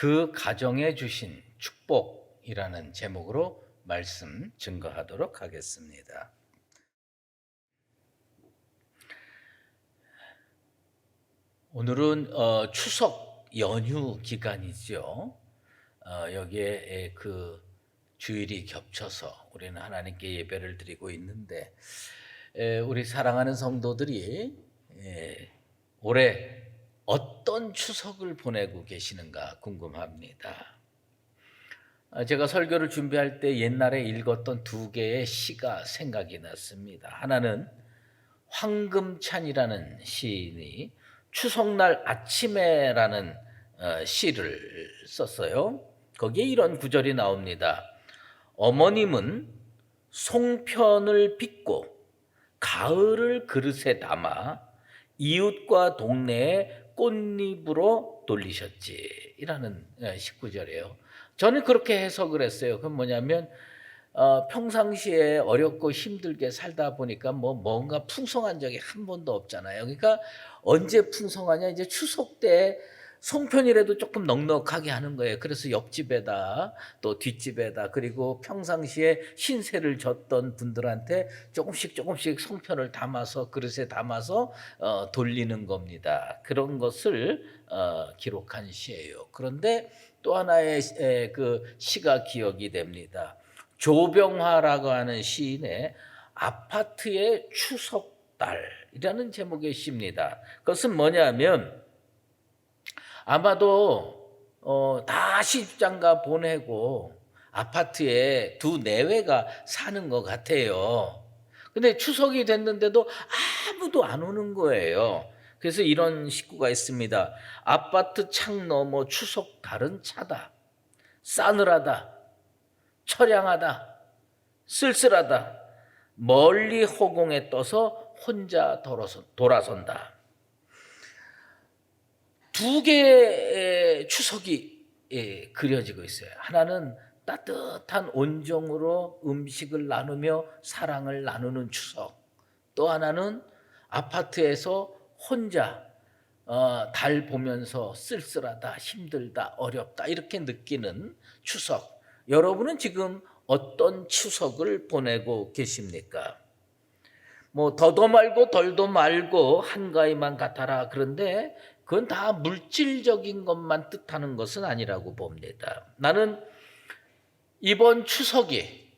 그 가정에 주신 축복이라는 제목으로 말씀 증거하도록 하겠습니다. 오늘은 추석 연휴 기간이죠. 여기에 그 주일이 겹쳐서 우리는 하나님께 예배를 드리고 있는데, 우리 사랑하는 성도들이 올해 어떤 추석을 보내고 계시는가 궁금합니다. 제가 설교를 준비할 때 옛날에 읽었던 두 개의 시가 생각이 났습니다. 하나는 황금찬이라는 시인이 추석날 아침에라는 시를 썼어요. 거기에 이런 구절이 나옵니다. 어머님은 송편을 빚고 가을을 그릇에 담아 이웃과 동네에 꽃잎으로 돌리셨지, 이라는 19절이에요. 저는 그렇게 해석을 했어요. 그건 뭐냐면 평상시에 어렵고 힘들게 살다 보니까 뭔가 풍성한 적이 한 번도 없잖아요. 그러니까 언제 풍성하냐, 이제 추석 때 송편이라도 조금 넉넉하게 하는 거예요. 그래서 옆집에다 또 뒷집에다, 그리고 평상시에 신세를 졌던 분들한테 조금씩 송편을 담아서 그릇에 담아서 돌리는 겁니다. 그런 것을 기록한 시예요. 그런데 또 하나의 그 시가 기억이 됩니다. 조병화라고 하는 시인의 아파트의 추석달이라는 제목의 시입니다. 그것은 뭐냐면 아마도 다 시집장가 보내고 아파트에 두 내외가 사는 것 같아요. 근데 추석이 됐는데도 아무도 안 오는 거예요. 그래서 이런 식구가 있습니다. 아파트 창 너머 추석 달은 차다. 싸늘하다. 처량하다. 쓸쓸하다. 멀리 허공에 떠서 혼자 돌아선다. 두 개의 추석이 그려지고 있어요. 하나는 따뜻한 온정으로 음식을 나누며 사랑을 나누는 추석. 또 하나는 아파트에서 혼자 달 보면서 쓸쓸하다, 힘들다, 어렵다 이렇게 느끼는 추석. 여러분은 지금 어떤 추석을 보내고 계십니까? 더도 말고 덜도 말고 한가위만 같아라. 그런데 그건 다 물질적인 것만 뜻하는 것은 아니라고 봅니다. 나는 이번 추석이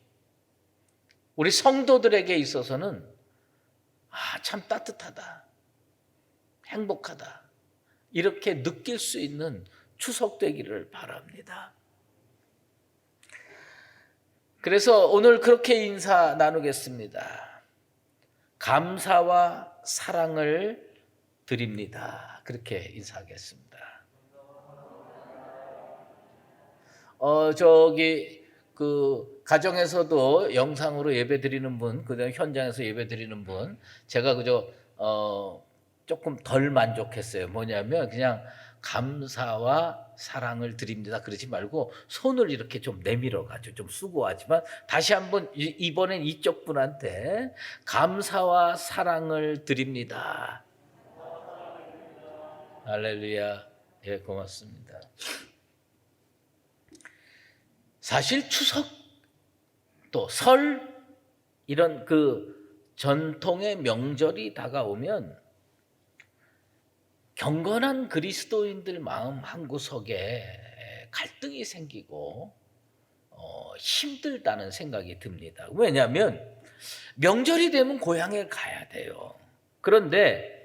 우리 성도들에게 있어서는 참 따뜻하다, 행복하다, 이렇게 느낄 수 있는 추석 되기를 바랍니다. 그래서 오늘 그렇게 인사 나누겠습니다. 감사와 사랑을 드립니다. 그렇게 인사하겠습니다. 그 가정에서도 영상으로 예배 드리는 분, 그다음 현장에서 예배 드리는 분, 제가 조금 덜 만족했어요. 뭐냐면 그냥 감사와 사랑을 드립니다 그러지 말고 손을 이렇게 좀 내밀어 가지고, 좀 수고하지만 다시 한번 이번엔 이쪽 분한테 감사와 사랑을 드립니다. 할렐루야. 예, 고맙습니다. 사실 추석 또 설 이런 그 전통의 명절이 다가오면 경건한 그리스도인들 마음 한구석에 갈등이 생기고 힘들다는 생각이 듭니다. 왜냐하면 명절이 되면 고향에 가야 돼요. 그런데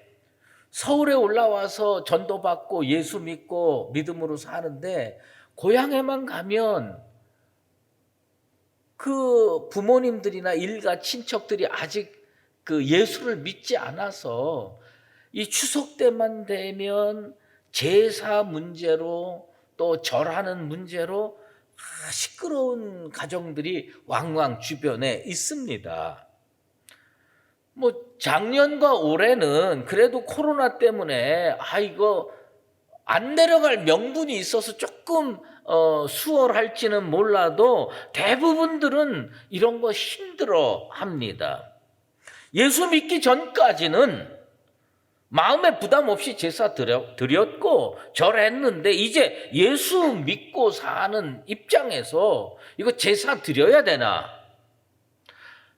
서울에 올라와서 전도받고 예수 믿고 믿음으로 사는데 고향에만 가면 그 부모님들이나 일가 친척들이 아직 그 예수를 믿지 않아서 이 추석 때만 되면 제사 문제로 또 절하는 문제로 시끄러운 가정들이 왕왕 주변에 있습니다. 작년과 올해는 그래도 코로나 때문에 이거 안 내려갈 명분이 있어서 조금 수월할지는 몰라도 대부분들은 이런 거 힘들어 합니다. 예수 믿기 전까지는 마음에 부담 없이 제사 드렸고 절했는데 이제 예수 믿고 사는 입장에서 이거 제사 드려야 되나?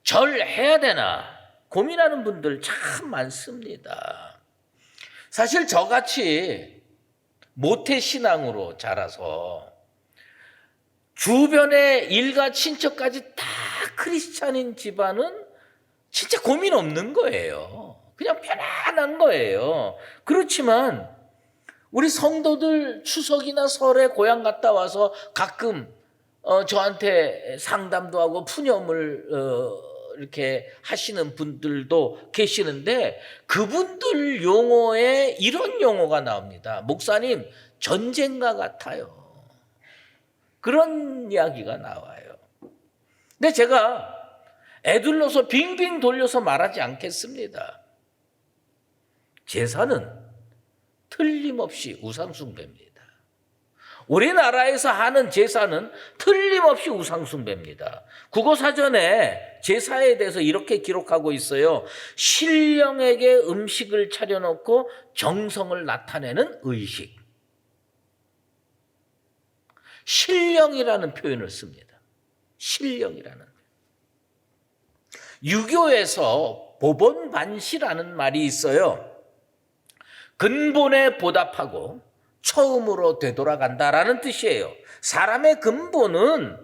절해야 되나? 고민하는 분들 참 많습니다. 사실 저같이 모태신앙으로 자라서 주변의 일가 친척까지 다 크리스찬인 집안은 진짜 고민 없는 거예요. 그냥 편안한 거예요. 그렇지만 우리 성도들 추석이나 설에 고향 갔다 와서 가끔 저한테 상담도 하고 푸념을 이렇게 하시는 분들도 계시는데 그분들 용어에 이런 용어가 나옵니다. 목사님, 전쟁과 같아요. 그런 이야기가 나와요. 근데 제가 애둘러서 빙빙 돌려서 말하지 않겠습니다. 제사는 틀림없이 우상숭배입니다. 우리나라에서 하는 제사는 틀림없이 우상숭배입니다. 국어사전에 제사에 대해서 이렇게 기록하고 있어요. 신령에게 음식을 차려놓고 정성을 나타내는 의식. 신령이라는 표현을 씁니다. 신령이라는. 유교에서 보본반시라는 말이 있어요. 근본에 보답하고 처음으로 되돌아간다라는 뜻이에요. 사람의 근본은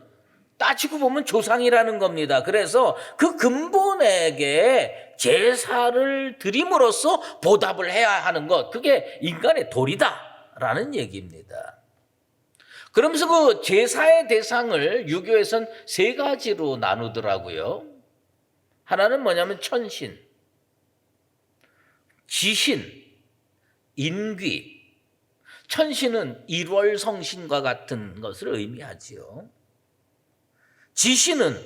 따지고 보면 조상이라는 겁니다. 그래서 그 근본에게 제사를 드림으로써 보답을 해야 하는 것, 그게 인간의 도리다라는 얘기입니다. 그러면서 그 제사의 대상을 유교에서는 세 가지로 나누더라고요. 하나는 뭐냐면 천신, 지신, 인귀. 천신은 일월성신과 같은 것을 의미하지요. 지신은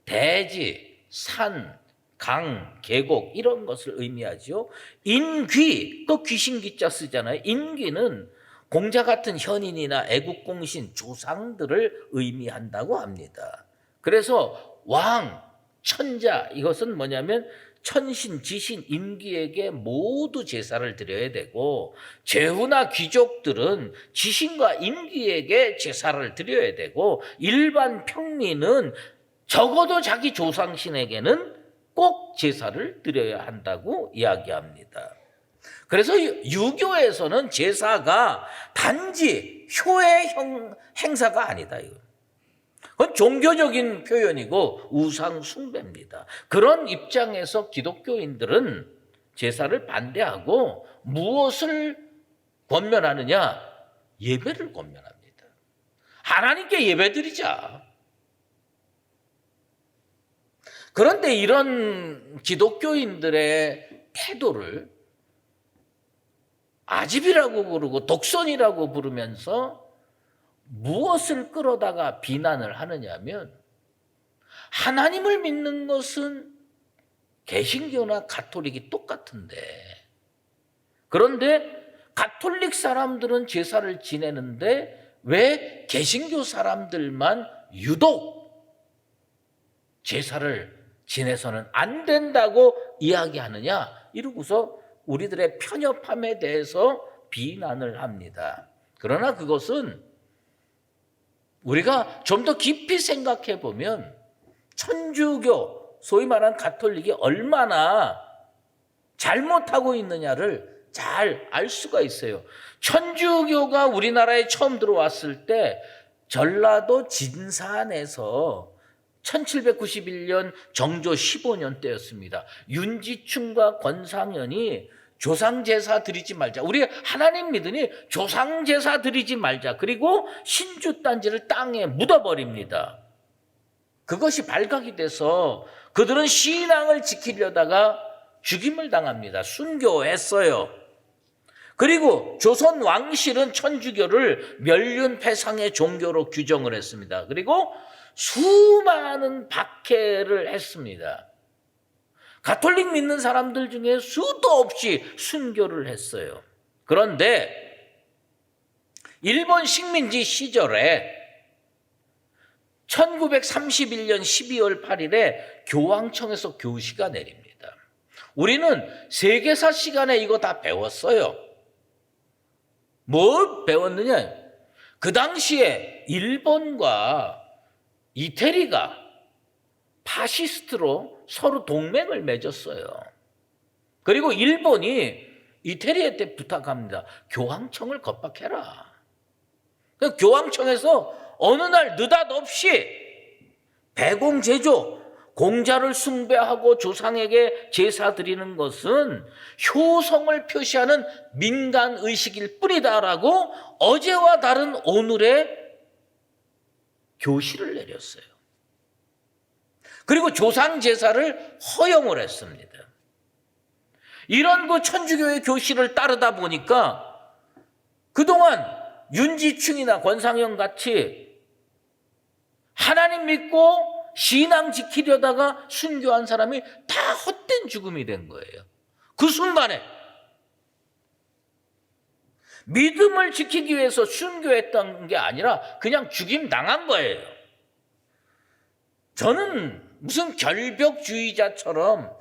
대지, 산, 강, 계곡 이런 것을 의미하죠. 인귀, 또 귀신귀자 쓰잖아요. 인귀는 공자 같은 현인이나 애국공신, 조상들을 의미한다고 합니다. 그래서 왕, 천자 이것은 뭐냐면 천신, 지신, 인귀에게 모두 제사를 드려야 되고 제후나 귀족들은 지신과 인귀에게 제사를 드려야 되고 일반 평민은 적어도 자기 조상신에게는 꼭 제사를 드려야 한다고 이야기합니다. 그래서 유교에서는 제사가 단지 효의 행사가 아니다. 그건 종교적인 표현이고 우상 숭배입니다. 그런 입장에서 기독교인들은 제사를 반대하고 무엇을 권면하느냐? 예배를 권면합니다. 하나님께 예배드리자. 그런데 이런 기독교인들의 태도를 아집이라고 부르고 독선이라고 부르면서 무엇을 끌어다가 비난을 하느냐면 하나님을 믿는 것은 개신교나 가톨릭이 똑같은데 그런데 가톨릭 사람들은 제사를 지내는데 왜 개신교 사람들만 유독 제사를 지내서는 안 된다고 이야기하느냐 이러고서 우리들의 편협함에 대해서 비난을 합니다. 그러나 그것은 우리가 좀 더 깊이 생각해 보면 천주교, 소위 말하는 가톨릭이 얼마나 잘못하고 있느냐를 잘 알 수가 있어요. 천주교가 우리나라에 처음 들어왔을 때 전라도 진산에서 1791년 정조 15년 때였습니다. 윤지충과 권상현이 조상제사 드리지 말자. 우리 하나님 믿으니 조상제사 드리지 말자. 그리고 신주단지를 땅에 묻어버립니다. 그것이 발각이 돼서 그들은 신앙을 지키려다가 죽임을 당합니다. 순교했어요. 그리고 조선 왕실은 천주교를 멸륜패상의 종교로 규정을 했습니다. 그리고 수많은 박해를 했습니다. 가톨릭 믿는 사람들 중에 수도 없이 순교를 했어요. 그런데 일본 식민지 시절에 1931년 12월 8일에 교황청에서 교시가 내립니다. 우리는 세계사 시간에 이거 다 배웠어요. 뭘 배웠느냐? 그 당시에 일본과 이태리가 파시스트로 서로 동맹을 맺었어요. 그리고 일본이 이태리한테 부탁합니다. 교황청을 겁박해라. 그 교황청에서 어느 날 느닷없이 배공제조, 공자를 숭배하고 조상에게 제사 드리는 것은 효성을 표시하는 민간의식일 뿐이다라고 어제와 다른 오늘의 교시를 내렸어요. 그리고 조상 제사를 허용을 했습니다. 이런 그 천주교의 교시를 따르다 보니까 그동안 윤지충이나 권상현 같이 하나님 믿고 신앙 지키려다가 순교한 사람이 다 헛된 죽음이 된 거예요. 그 순간에 믿음을 지키기 위해서 순교했던 게 아니라 그냥 죽임 당한 거예요. 저는 무슨 결벽주의자처럼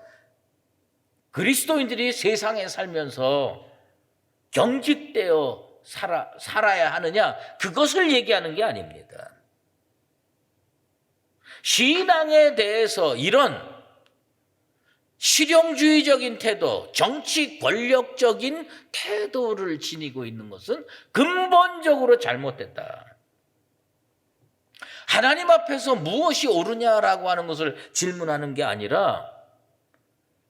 그리스도인들이 세상에 살면서 경직되어 살아야 하느냐, 그것을 얘기하는 게 아닙니다. 신앙에 대해서 이런 실용주의적인 태도, 정치 권력적인 태도를 지니고 있는 것은 근본적으로 잘못됐다. 하나님 앞에서 무엇이 옳으냐라고 하는 것을 질문하는 게 아니라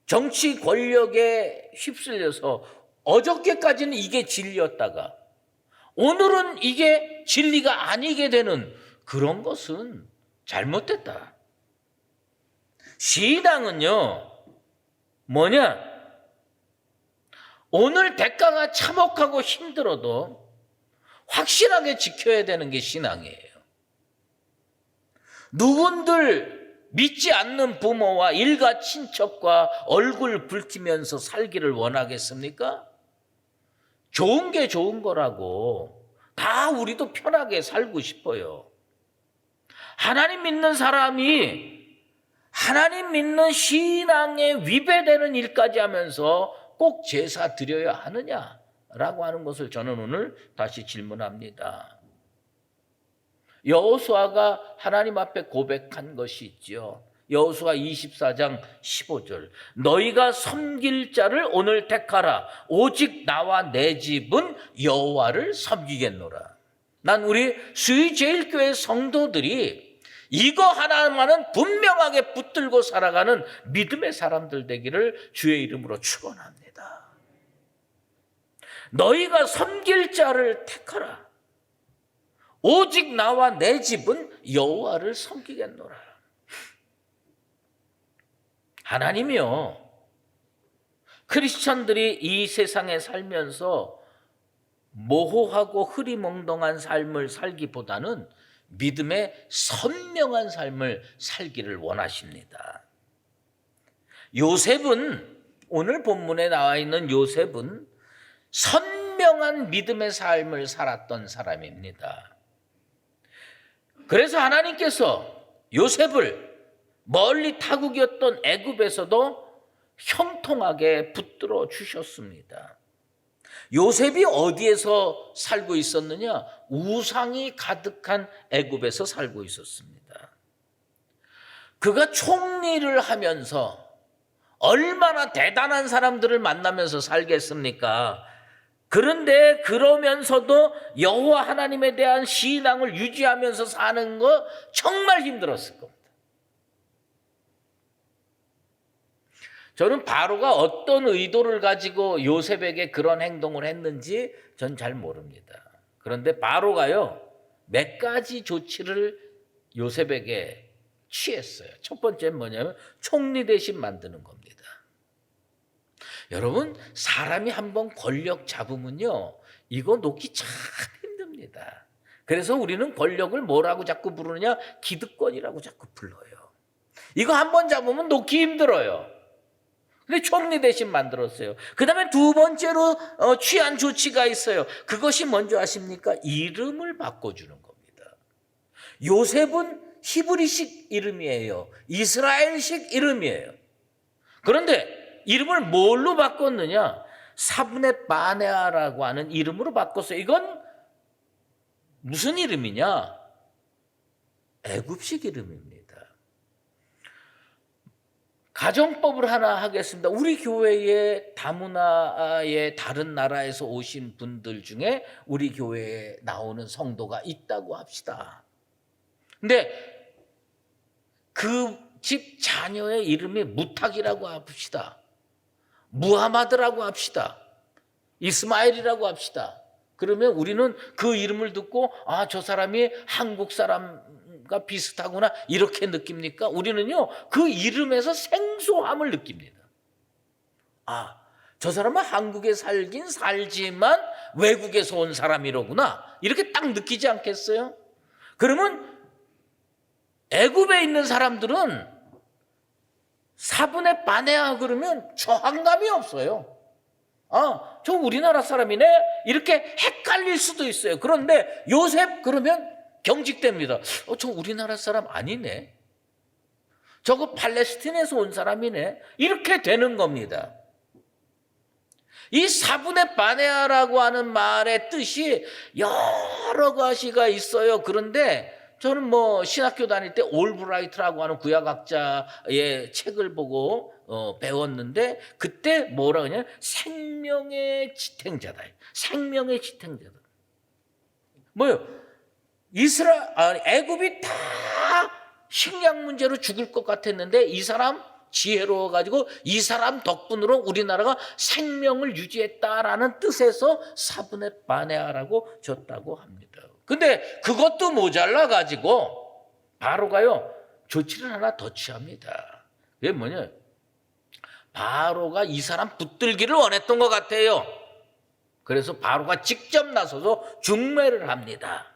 정치 권력에 휩쓸려서 어저께까지는 이게 진리였다가 오늘은 이게 진리가 아니게 되는 그런 것은 잘못됐다. 신앙은요, 뭐냐? 오늘 대가가 참혹하고 힘들어도 확실하게 지켜야 되는 게 신앙이에요. 누군들 믿지 않는 부모와 일가 친척과 얼굴 붉히면서 살기를 원하겠습니까? 좋은 게 좋은 거라고. 다 우리도 편하게 살고 싶어요. 하나님 믿는 사람이 하나님 믿는 신앙에 위배되는 일까지 하면서 꼭 제사 드려야 하느냐라고 하는 것을 저는 오늘 다시 질문합니다. 여호수아가 하나님 앞에 고백한 것이 있지요. 여호수아 24장 15절. 너희가 섬길 자를 오늘 택하라. 오직 나와 내 집은 여호와를 섬기겠노라. 난 우리 수의제일교회 성도들이 이거 하나만은 분명하게 붙들고 살아가는 믿음의 사람들 되기를 주의 이름으로 축원합니다. 너희가 섬길 자를 택하라. 오직 나와 내 집은 여호와를 섬기겠노라. 하나님이요, 크리스천들이 이 세상에 살면서 모호하고 흐리멍덩한 삶을 살기보다는 믿음의 선명한 삶을 살기를 원하십니다. 요셉은, 오늘 본문에 나와 있는 요셉은 선명한 믿음의 삶을 살았던 사람입니다. 그래서 하나님께서 요셉을 멀리 타국이었던 애굽에서도 형통하게 붙들어 주셨습니다. 요셉이 어디에서 살고 있었느냐? 우상이 가득한 애굽에서 살고 있었습니다. 그가 총리를 하면서 얼마나 대단한 사람들을 만나면서 살겠습니까? 그런데 그러면서도 여호와 하나님에 대한 신앙을 유지하면서 사는 거 정말 힘들었을 겁니다. 저는 바로가 어떤 의도를 가지고 요셉에게 그런 행동을 했는지 전 잘 모릅니다. 그런데 바로가요, 몇 가지 조치를 요셉에게 취했어요. 첫 번째는 뭐냐면 총리 대신 만드는 겁니다. 여러분, 사람이 한번 권력 잡으면요, 이거 놓기 참 힘듭니다. 그래서 우리는 권력을 뭐라고 자꾸 부르느냐? 기득권이라고 자꾸 불러요. 이거 한번 잡으면 놓기 힘들어요. 근데 총리 대신 만들었어요. 그 다음에 두 번째로 취한 조치가 있어요. 그것이 뭔지 아십니까? 이름을 바꿔주는 겁니다. 요셉은 히브리식 이름이에요. 이스라엘식 이름이에요. 그런데 이름을 뭘로 바꿨느냐? 사분의 바네아라고 하는 이름으로 바꿨어요. 이건 무슨 이름이냐? 애굽식 이름입니다. 가정법을 하나 하겠습니다. 우리 교회에 다문화의 다른 나라에서 오신 분들 중에 우리 교회에 나오는 성도가 있다고 합시다. 근데 그 집 자녀의 이름이 무탁이라고 합시다. 무하마드라고 합시다. 이스마엘이라고 합시다. 그러면 우리는 그 이름을 듣고 아, 저 사람이 한국 사람과 비슷하구나 이렇게 느낍니까? 우리는요 그 이름에서 생소함을 느낍니다. 아, 저 사람은 한국에 살긴 살지만 외국에서 온 사람이로구나 이렇게 딱 느끼지 않겠어요? 그러면 애굽에 있는 사람들은 사분의 바네아 그러면 저항감이 없어요. 아, 저 우리나라 사람이네? 이렇게 헷갈릴 수도 있어요. 그런데 요셉 그러면 경직됩니다. 저 우리나라 사람 아니네. 저거 팔레스틴에서 온 사람이네. 이렇게 되는 겁니다. 이 사분의 바네아라고 하는 말의 뜻이 여러 가지가 있어요. 그런데 저는 뭐 신학교 다닐 때 올브라이트라고 하는 구약학자의 책을 보고 배웠는데 그때 뭐라 그러냐? 생명의 지탱자다. 생명의 지탱자다. 뭐요? 애굽이 다 식량 문제로 죽을 것 같았는데 이 사람 지혜로워 가지고 이 사람 덕분으로 우리나라가 생명을 유지했다라는 뜻에서 사분의 바네아라고 줬다고 합니다. 근데 그것도 모자라 가지고 바로가요 조치를 하나 더 취합니다. 그게 뭐냐? 바로가 이 사람 붙들기를 원했던 것 같아요. 그래서 바로가 직접 나서서 중매를 합니다.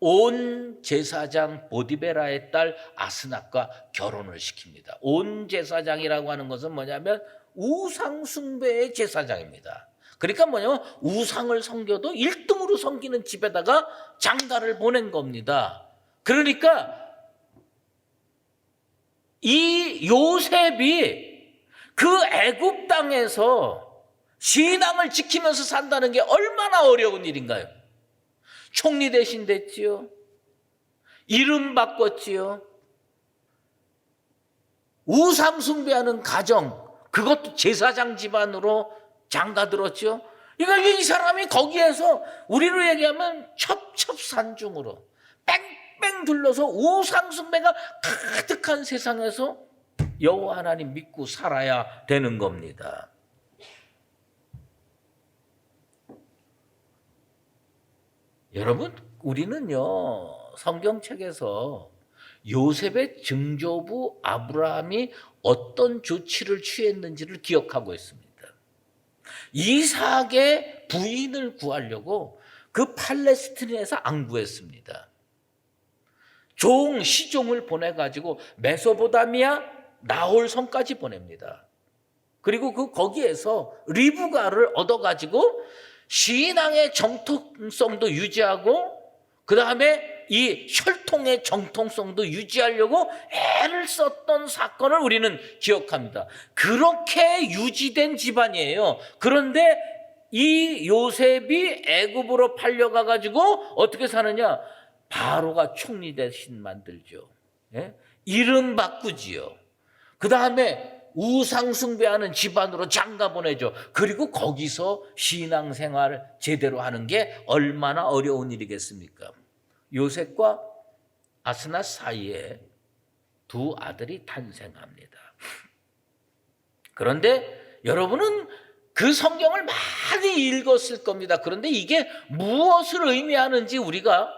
온 제사장 보디베라의 딸 아스낫과 결혼을 시킵니다. 온 제사장이라고 하는 것은 뭐냐면 우상 숭배의 제사장입니다. 그러니까 뭐냐면 우상을 섬겨도 1등으로 섬기는 집에다가 장가를 보낸 겁니다. 그러니까 이 요셉이 그 애굽 땅에서 신앙을 지키면서 산다는 게 얼마나 어려운 일인가요? 총리 대신 됐지요. 이름 바꿨지요. 우상 숭배하는 가정, 그것도 제사장 집안으로 장가 들었죠. 그러니까 이 사람이 거기에서 우리로 얘기하면 첩첩산중으로 뺑뺑 둘러서 우상 숭배가 가득한 세상에서 여호와 하나님 믿고 살아야 되는 겁니다. 여러분, 우리는요 성경책에서 요셉의 증조부 아브라함이 어떤 조치를 취했는지를 기억하고 있습니다. 이삭의 부인을 구하려고 그 팔레스틴에서 안구했습니다. 시종을 보내가지고 메소포타미아 나홀 성까지 보냅니다. 그리고 거기에서 리브가를 얻어가지고 신앙의 정통성도 유지하고 그 다음에 이 혈통의 정통성도 유지하려고 애를 썼던 사건을 우리는 기억합니다. 그렇게 유지된 집안이에요. 그런데 이 요셉이 애굽으로 팔려가 가지고 어떻게 사느냐? 바로가 총리 대신 만들죠. 예? 이름 바꾸지요. 그 다음에 우상 숭배하는 집안으로 장가 보내죠. 그리고 거기서 신앙생활 제대로 하는 게 얼마나 어려운 일이겠습니까? 요셉과 아스낫 사이에 두 아들이 탄생합니다. 그런데 여러분은 그 성경을 많이 읽었을 겁니다. 그런데 이게 무엇을 의미하는지 우리가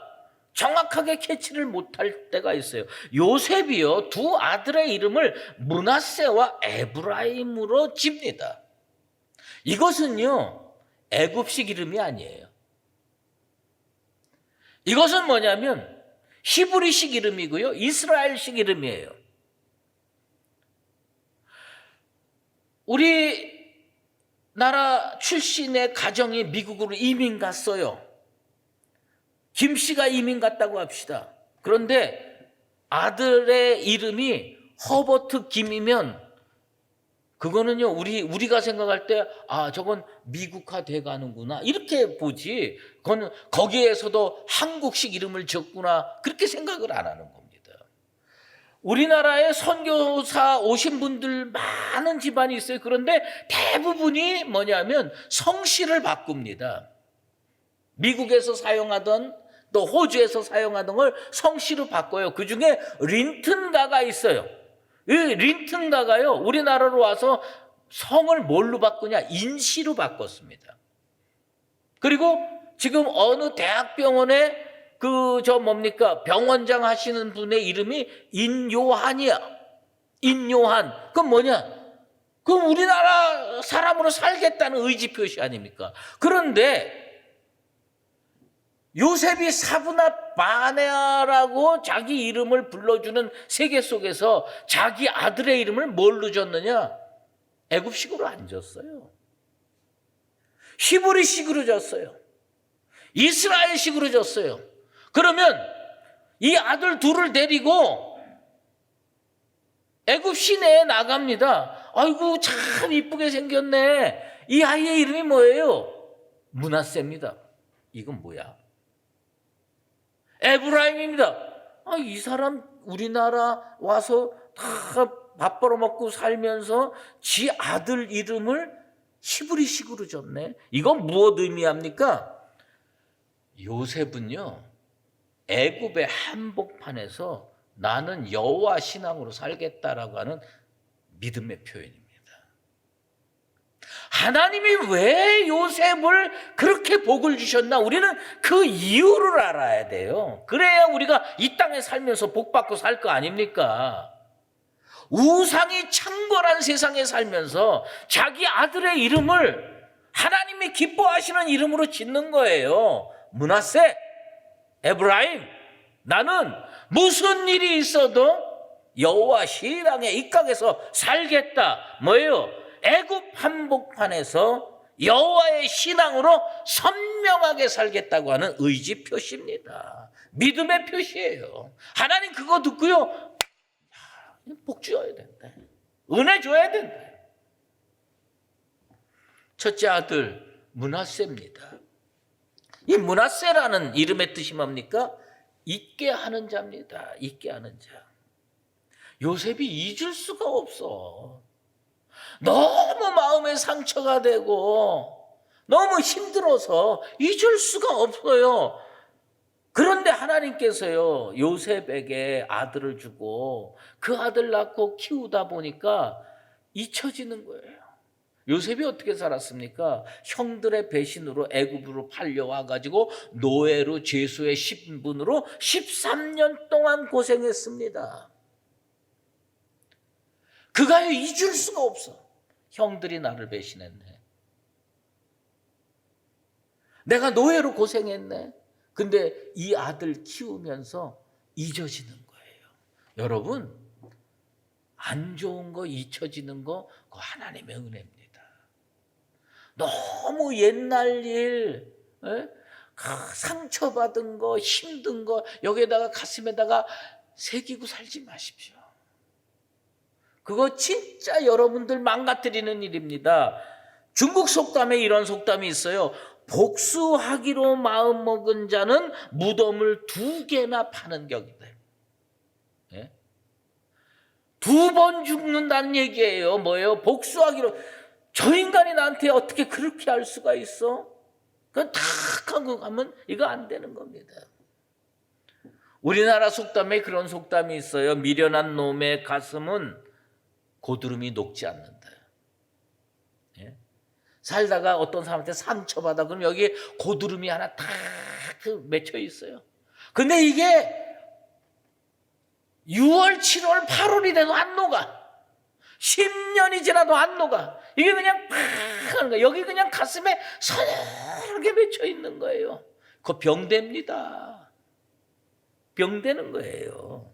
정확하게 캐치를 못할 때가 있어요. 요셉이요 두 아들의 이름을 므낫세와 에브라임으로 집니다. 이것은요 애굽식 이름이 아니에요. 이것은 뭐냐면 히브리식 이름이고요 이스라엘식 이름이에요. 우리나라 출신의 가정이 미국으로 이민 갔어요. 김 씨가 이민 갔다고 합시다. 그런데 아들의 이름이 허버트 김이면 그거는요, 우리가 생각할 때, 아, 저건 미국화 돼 가는구나. 이렇게 보지. 그거는 거기에서도 한국식 이름을 지었구나. 그렇게 생각을 안 하는 겁니다. 우리나라에 선교사 오신 분들 많은 집안이 있어요. 그런데 대부분이 뭐냐면 성씨를 바꿉니다. 미국에서 사용하던 또 호주에서 사용하던 걸 성씨로 바꿔요. 그중에 린튼가가 있어요. 이 린튼가가요, 우리나라로 와서 성을 뭘로 바꾸냐? 인씨로 바꿨습니다. 그리고 지금 어느 대학병원에 병원장 하시는 분의 이름이 인요한이야. 인요한. 그건 뭐냐? 그럼 우리나라 사람으로 살겠다는 의지 표시 아닙니까? 그런데 요셉이 사브나 바네아라고 자기 이름을 불러주는 세계 속에서 자기 아들의 이름을 뭘로 줬느냐? 애굽식으로 안 줬어요. 히브리식으로 줬어요. 이스라엘식으로 줬어요. 그러면 이 아들 둘을 데리고 애굽 시내에 나갑니다. 아이고, 참 이쁘게 생겼네. 이 아이의 이름이 뭐예요? 므낫세입니다. 이건 뭐야? 에브라임입니다. 아, 이 사람 우리나라 와서 다 밥 벌어먹고 살면서 지 아들 이름을 히브리식으로 줬네. 이건 무엇 의미합니까? 요셉은요, 애굽의 한복판에서 나는 여호와 신앙으로 살겠다라고 하는 믿음의 표현입니다. 하나님이 왜 요셉을 그렇게 복을 주셨나? 우리는 그 이유를 알아야 돼요. 그래야 우리가 이 땅에 살면서 복받고 살 거 아닙니까? 우상이 창궐한 세상에 살면서 자기 아들의 이름을 하나님이 기뻐하시는 이름으로 짓는 거예요. 므낫세, 에브라임, 나는 무슨 일이 있어도 여호와 신앙에 입각해서 살겠다. 뭐예요? 애굽 한복판에서 여호와의 신앙으로 선명하게 살겠다고 하는 의지 표시입니다. 믿음의 표시예요. 하나님 그거 듣고요, 복 줘야 된다. 은혜 줘야 된다. 첫째 아들 므낫세입니다. 이 므낫세라는 이름의 뜻이 뭡니까? 잊게 하는 자입니다. 잊게 하는 자. 요셉이 잊을 수가 없어. 너무 마음에 상처가 되고 너무 힘들어서 잊을 수가 없어요. 그런데 하나님께서요, 요셉에게 아들을 주고 그 아들 낳고 키우다 보니까 잊혀지는 거예요. 요셉이 어떻게 살았습니까? 형들의 배신으로 애굽으로 팔려와 가지고 노예로 죄수의 신분으로 13년 동안 고생했습니다. 그가 잊을 수가 없어. 형들이 나를 배신했네. 내가 노예로 고생했네. 근데 이 아들 키우면서 잊어지는 거예요. 여러분, 안 좋은 거 잊혀지는 거 그거 하나님의 은혜입니다. 너무 옛날 일, 상처받은 거, 힘든 거 여기에다가 가슴에다가 새기고 살지 마십시오. 그거 진짜 여러분들 망가뜨리는 일입니다. 중국 속담에 이런 속담이 있어요. 복수하기로 마음먹은 자는 무덤을 2개나 파는 격이다. 예? 2번 죽는다는 얘기예요. 뭐예요? 복수하기로. 저 인간이 나한테 어떻게 그렇게 할 수가 있어? 그건 탁 하고 가면 이거 안 되는 겁니다. 우리나라 속담에 그런 속담이 있어요. 미련한 놈의 가슴은 고드름이 녹지 않는다. 예? 살다가 어떤 사람한테 상처받아 그럼 여기에 고드름이 하나 탁 맺혀 있어요. 근데 이게 6월, 7월, 8월이 돼도 안 녹아. 10년이 지나도 안 녹아. 이게 그냥 팍 하는 거야. 여기 그냥 가슴에 서늘하게 맺혀 있는 거예요. 그거 병됩니다. 병되는 거예요.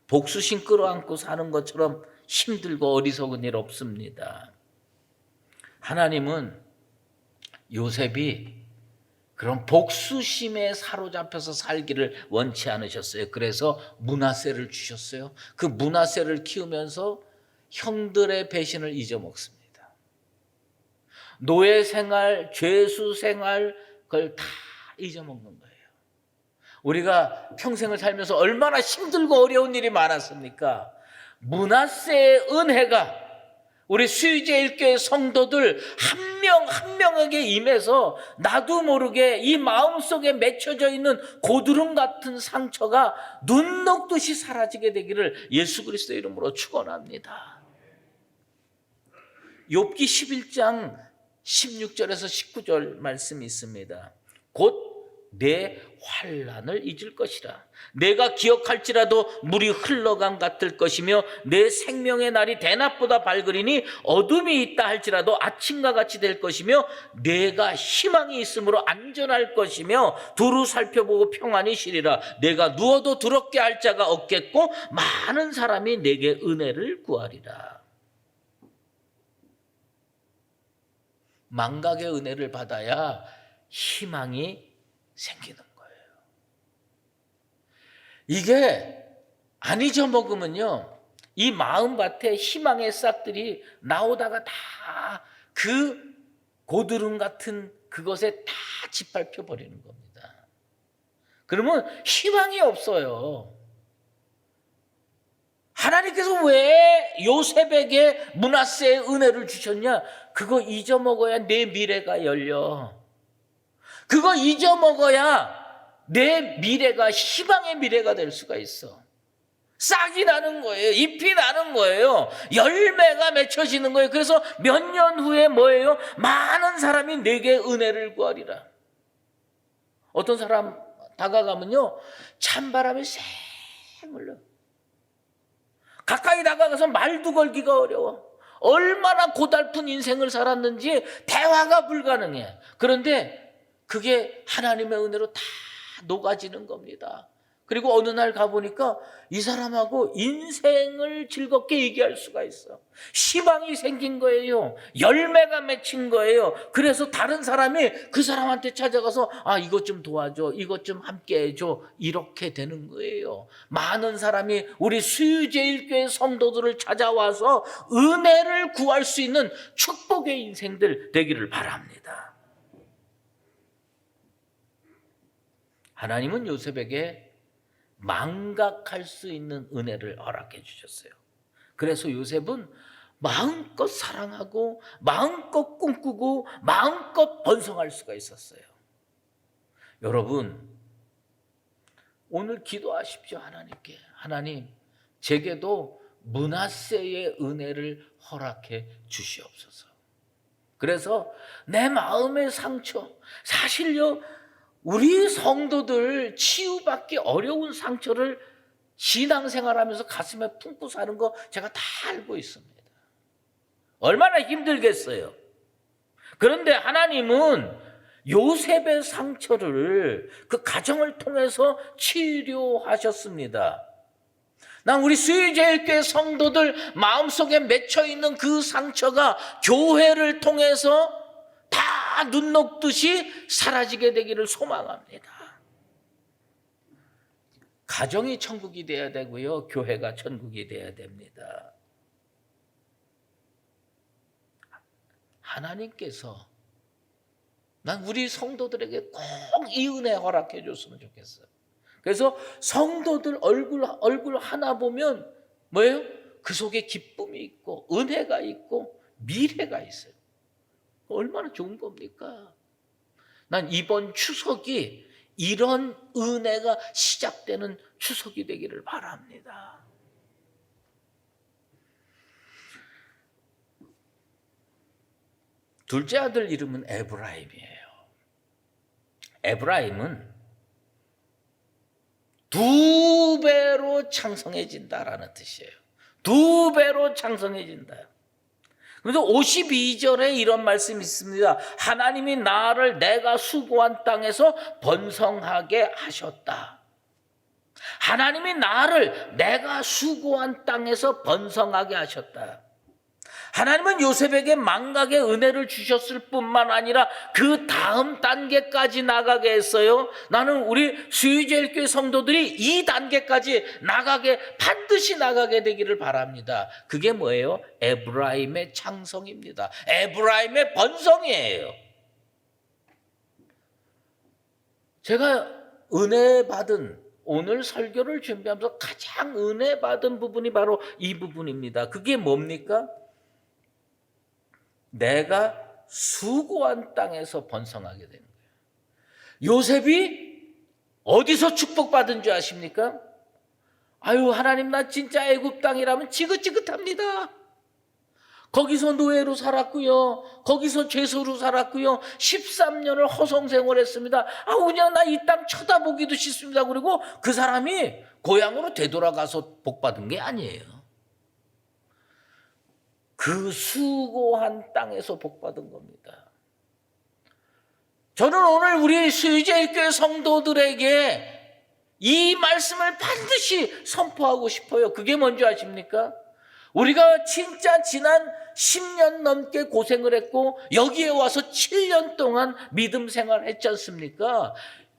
복수심 끌어안고 사는 것처럼 힘들고 어리석은 일 없습니다. 하나님은 요셉이 그런 복수심에 사로잡혀서 살기를 원치 않으셨어요. 그래서 므낫세를 주셨어요. 그 므낫세를 키우면서 형들의 배신을 잊어먹습니다. 노예 생활, 죄수 생활, 그걸 다 잊어먹는 거예요. 우리가 평생을 살면서 얼마나 힘들고 어려운 일이 많았습니까? 므낫세의 은혜가 우리 수유제일교회 성도들 한 명 한 명에게 임해서 나도 모르게 이 마음속에 맺혀져 있는 고드름 같은 상처가 눈 녹듯이 사라지게 되기를 예수 그리스도의 이름으로 축원합니다. 욥기 11장 16절에서 19절 말씀이 있습니다. 곧 내 환난을 잊을 것이라. 내가 기억할지라도 물이 흘러간 같을 것이며 내 생명의 날이 대낮보다 밝으리니 어둠이 있다 할지라도 아침과 같이 될 것이며 내가 희망이 있으므로 안전할 것이며 두루 살펴보고 평안히 쉬리라. 내가 누워도 두렵게 할 자가 없겠고 많은 사람이 내게 은혜를 구하리라. 망각의 은혜를 받아야 희망이 생기는 거예요. 이게 안 잊어먹으면요, 이 마음밭에 희망의 싹들이 나오다가 다 그 고드름 같은 그것에 다 짓밟혀 버리는 겁니다. 그러면 희망이 없어요. 하나님께서 왜 요셉에게 므낫세의 은혜를 주셨냐? 그거 잊어먹어야 내 미래가 열려. 그거 잊어먹어야 내 미래가 희망의 미래가 될 수가 있어. 싹이 나는 거예요. 잎이 나는 거예요. 열매가 맺혀지는 거예요. 그래서 몇 년 후에 뭐예요? 많은 사람이 내게 은혜를 구하리라. 어떤 사람 다가가면요, 찬바람이 쌩 흘러. 가까이 다가가서 말도 걸기가 어려워. 얼마나 고달픈 인생을 살았는지 대화가 불가능해. 그런데 그게 하나님의 은혜로 다 녹아지는 겁니다. 그리고 어느 날 가보니까 이 사람하고 인생을 즐겁게 얘기할 수가 있어. 희망이 생긴 거예요. 열매가 맺힌 거예요. 그래서 다른 사람이 그 사람한테 찾아가서 이것 좀 도와줘, 이것 좀 함께 해줘, 이렇게 되는 거예요. 많은 사람이 우리 수유제일교회 성도들을 찾아와서 은혜를 구할 수 있는 축복의 인생들 되기를 바랍니다. 하나님은 요셉에게 망각할 수 있는 은혜를 허락해 주셨어요. 그래서 요셉은 마음껏 사랑하고 마음껏 꿈꾸고 마음껏 번성할 수가 있었어요. 여러분, 오늘 기도하십시오. 하나님께. 하나님, 제게도 므낫세의 은혜를 허락해 주시옵소서. 그래서 내 마음의 상처, 사실요, 우리 성도들 치유받기 어려운 상처를 신앙생활하면서 가슴에 품고 사는 거 제가 다 알고 있습니다. 얼마나 힘들겠어요. 그런데 하나님은 요셉의 상처를 그 가정을 통해서 치료하셨습니다. 난 우리 수유제일교회 성도들 마음속에 맺혀있는 그 상처가 교회를 통해서 다 눈 녹듯이 사라지게 되기를 소망합니다. 가정이 천국이 되어야 되고요, 교회가 천국이 되어야 됩니다. 하나님께서 난 우리 성도들에게 꼭 이 은혜 허락해 줬으면 좋겠어요. 그래서 성도들 얼굴 하나 보면 뭐예요? 그 속에 기쁨이 있고 은혜가 있고 미래가 있어요. 얼마나 좋은 겁니까? 난 이번 추석이 이런 은혜가 시작되는 추석이 되기를 바랍니다. 둘째 아들 이름은 에브라임이에요. 에브라임은 2배로 창성해진다라는 뜻이에요. 2배로 창성해진다. 그래서 52절에 이런 말씀이 있습니다. 하나님이 나를 내가 수고한 땅에서 번성하게 하셨다. 하나님이 나를 내가 수고한 땅에서 번성하게 하셨다. 하나님은 요셉에게 망각의 은혜를 주셨을 뿐만 아니라 그 다음 단계까지 나가게 했어요. 나는 우리 수유제일교회 성도들이 이 단계까지 반드시 나가게 되기를 바랍니다. 그게 뭐예요? 에브라임의 창성입니다. 에브라임의 번성이에요. 제가 은혜 받은 오늘 설교를 준비하면서 가장 은혜 받은 부분이 바로 이 부분입니다. 그게 뭡니까? 내가 수고한 땅에서 번성하게 되는 거예요. 요셉이 어디서 축복받은 줄 아십니까? 아유, 하나님, 나 진짜 애굽 땅이라면 지긋지긋합니다. 거기서 노예로 살았고요. 거기서 죄수로 살았고요. 13년을 허송생활했습니다. 그냥 나 이 땅 쳐다보기도 싫습니다. 그리고 그 사람이 고향으로 되돌아가서 복받은 게 아니에요. 그 수고한 땅에서 복받은 겁니다. 저는 오늘 우리 수유제일교회 성도들에게 이 말씀을 반드시 선포하고 싶어요. 그게 뭔지 아십니까? 우리가 진짜 지난 10년 넘게 고생을 했고 여기에 와서 7년 동안 믿음 생활을 했지 않습니까?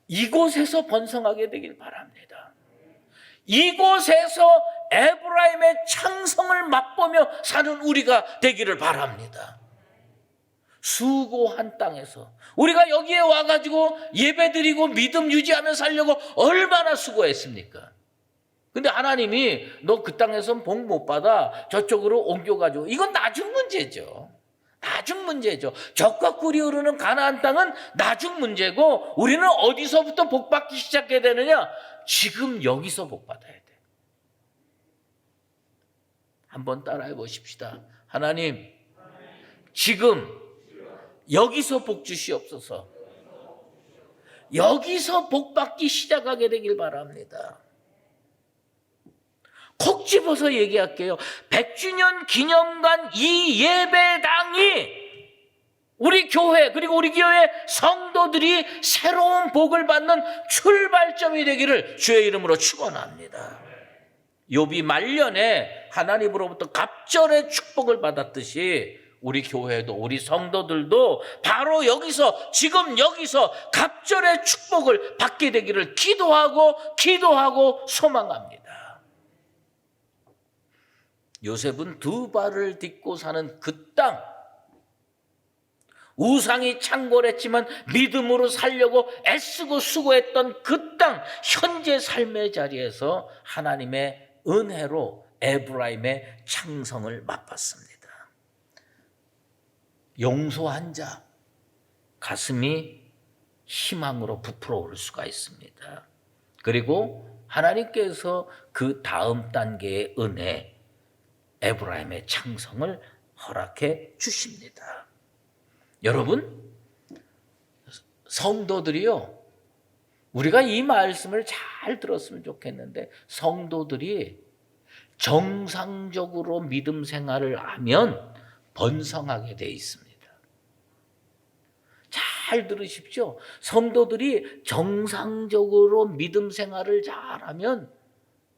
이곳에서 번성하게 되길 바랍니다. 이곳에서 에브라임의 창성을 맛보며 사는 우리가 되기를 바랍니다. 수고한 땅에서 우리가 여기에 와가지고 예배드리고 믿음 유지하며 살려고 얼마나 수고했습니까? 근데 하나님이 너 그 땅에선 복 못 받아 저쪽으로 옮겨가지고, 이건 나중 문제죠. 나중 문제죠. 적과 꿀이 흐르는 가나안 땅은 나중 문제고, 우리는 어디서부터 복 받기 시작해야 되느냐? 지금 여기서 복 받아야 돼. 한번 따라해 보십시다. 하나님, 지금 여기서 복 주시옵소서. 여기서 복 받기 시작하게 되길 바랍니다. 콕 집어서 얘기할게요. 100주년 기념관 이 예배당이 우리 교회, 그리고 우리 교회 성도들이 새로운 복을 받는 출발점이 되기를 주의 이름으로 축원합니다. 욥이 말년에 하나님으로부터 갑절의 축복을 받았듯이 우리 교회도, 우리 성도들도 바로 여기서, 지금 여기서 갑절의 축복을 받게 되기를 기도하고 소망합니다. 요셉은 두 발을 딛고 사는 그 땅, 우상이 창궐했지만 믿음으로 살려고 애쓰고 수고했던 그 땅, 현재 삶의 자리에서 하나님의 은혜로 에브라임의 창성을 맛봤습니다. 용서한 자, 가슴이 희망으로 부풀어 오를 수가 있습니다. 그리고 하나님께서 그 다음 단계의 은혜, 에브라임의 창성을 허락해 주십니다. 여러분, 성도들이요, 우리가 이 말씀을 잘 들었으면 좋겠는데, 성도들이 정상적으로 믿음 생활을 하면 번성하게 돼 있습니다. 잘 들으십시오. 성도들이 정상적으로 믿음 생활을 잘하면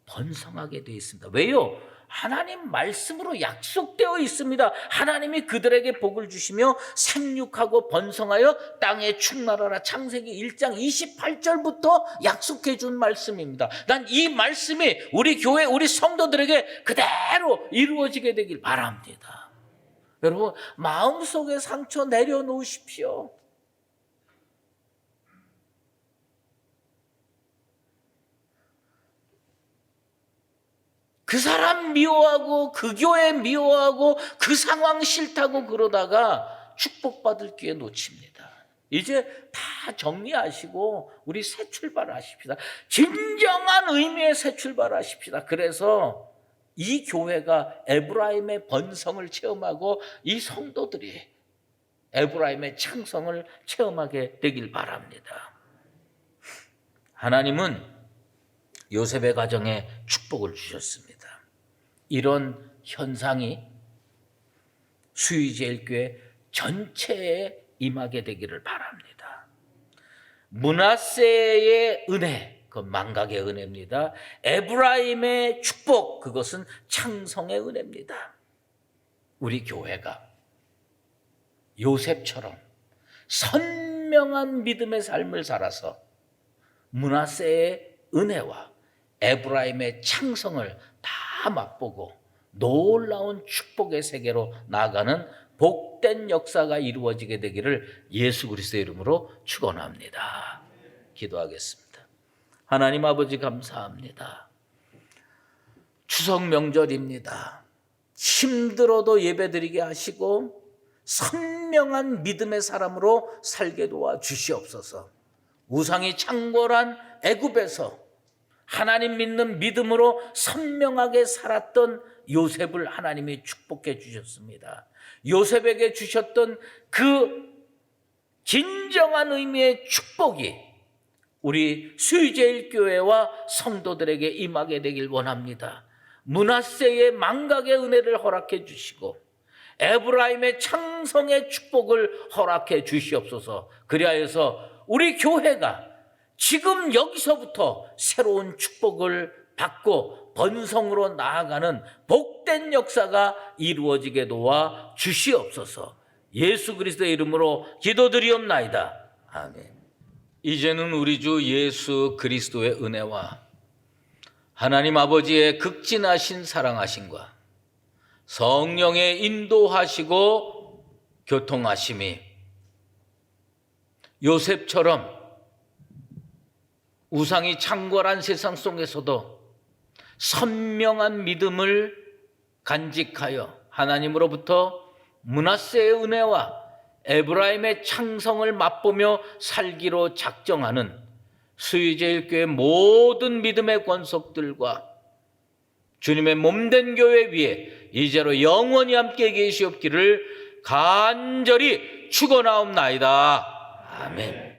번성하게 돼 있습니다. 왜요? 하나님 말씀으로 약속되어 있습니다. 하나님이 그들에게 복을 주시며 생육하고 번성하여 땅에 충만하라. 창세기 1장 28절부터 약속해 준 말씀입니다. 난 이 말씀이 우리 교회, 우리 성도들에게 그대로 이루어지게 되길 바랍니다. 여러분, 마음속에 상처 내려놓으십시오. 그 사람 미워하고 그 교회 미워하고 그 상황 싫다고 그러다가 축복받을 기회 놓칩니다. 이제 다 정리하시고 우리 새 출발하십시다. 진정한 의미의 새 출발하십시다. 그래서 이 교회가 에브라임의 번성을 체험하고 이 성도들이 에브라임의 창성을 체험하게 되길 바랍니다. 하나님은 요셉의 가정에 축복을 주셨습니다. 이런 현상이 수유제일교회 전체에 임하게 되기를 바랍니다. 므낫세의 은혜, 그 망각의 은혜입니다. 에브라임의 축복, 그것은 창성의 은혜입니다. 우리 교회가 요셉처럼 선명한 믿음의 삶을 살아서 므낫세의 은혜와 에브라임의 창성을 다 맛보고 놀라운 축복의 세계로 나아가는 복된 역사가 이루어지게 되기를 예수 그리스도의 이름으로 축원합니다. 기도하겠습니다. 하나님 아버지 감사합니다. 추석 명절입니다. 힘들어도 예배드리게 하시고 선명한 믿음의 사람으로 살게 도와 주시옵소서. 우상이 창궐한 애굽에서 하나님 믿는 믿음으로 선명하게 살았던 요셉을 하나님이 축복해 주셨습니다. 요셉에게 주셨던 그 진정한 의미의 축복이 우리 수유제일교회와 성도들에게 임하게 되길 원합니다. 므낫세의 망각의 은혜를 허락해 주시고 에브라임의 창성의 축복을 허락해 주시옵소서. 그리하여서 우리 교회가 지금 여기서부터 새로운 축복을 받고 번성으로 나아가는 복된 역사가 이루어지게 도와 주시옵소서. 예수 그리스도의 이름으로 기도드리옵나이다. 아멘. 이제는 우리 주 예수 그리스도의 은혜와 하나님 아버지의 극진하신 사랑하심과 성령의 인도하시고 교통하심이 요셉처럼 우상이 창궐한 세상 속에서도 선명한 믿음을 간직하여 하나님으로부터 므낫세의 은혜와 에브라임의 창성을 맛보며 살기로 작정하는 수유제일교회 모든 믿음의 권속들과 주님의 몸된 교회 위에 이제로 영원히 함께 계시옵기를 간절히 축원하옵나이다. 아멘.